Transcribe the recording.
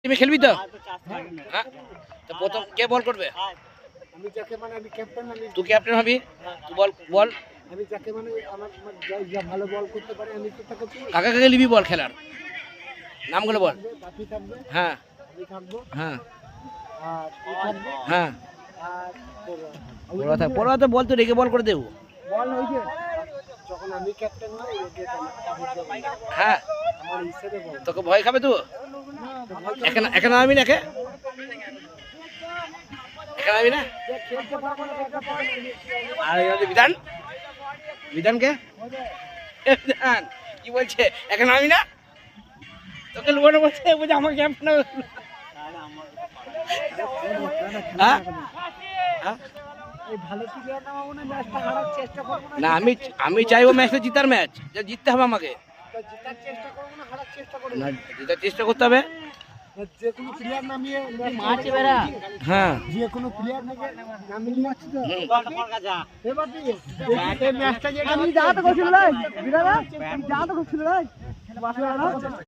তুমি খেলবি তো? হ্যাঁ, তো প্রথম কে বল করবে? আমি যাকে মানে আমি ক্যাপ্টেন, আমি তুই ক্যাপ্টেন হবি, তুই বল বল। আমি যাকে মানে আমার যা ভালো বল করতে পারে আমি তো তাকে চিনি। কাকে কাকে নিবি বল খেলার নামগুলো বল। বাপি থাকবে, হ্যাঁ আমি থাকবো, হ্যাঁ আর তুই থাকবে, হ্যাঁ, আর পড়া তো বল, তো রেখে বল করে দেবো। বল ওই যে যখন আমি ক্যাপ্টেন হই ওকে হ্যাঁ, আমার হিসেবে বল। তোকে ভয় খাবে তো? এখানে এখানে আমি না, এখানে আমি না। খেলতে পারবো না দেখা পারবো না। আর এই বিধান, বিধানকে বিধান কি বলছে? এখন আমি না, তোকে লুকানো বলছে, বুঝে আমাকে ক্যাপ্টেন। হ্যাঁ হ্যাঁ, এই ভালো প্লেয়ার নামাবো না, ম্যাচটা হারার চেষ্টা করবো না। না আমি চাইবো ম্যাচটা জিতার, ম্যাচ জিততে হবে আমাকে। জেতার চেষ্টা করবো না, হারার চেষ্টা করবো না, জিতার চেষ্টা করতে হবে। যে কোনো প্লেয়ার নামিয়ে মারছে বেড়া। হ্যাঁ, যে কোনো প্লেয়ার নামিয়ে যাচ্ছে তো এবার এই ম্যাচটা যেটা আমি যা তো করছিল রে বিরাট যা তো করছিল রে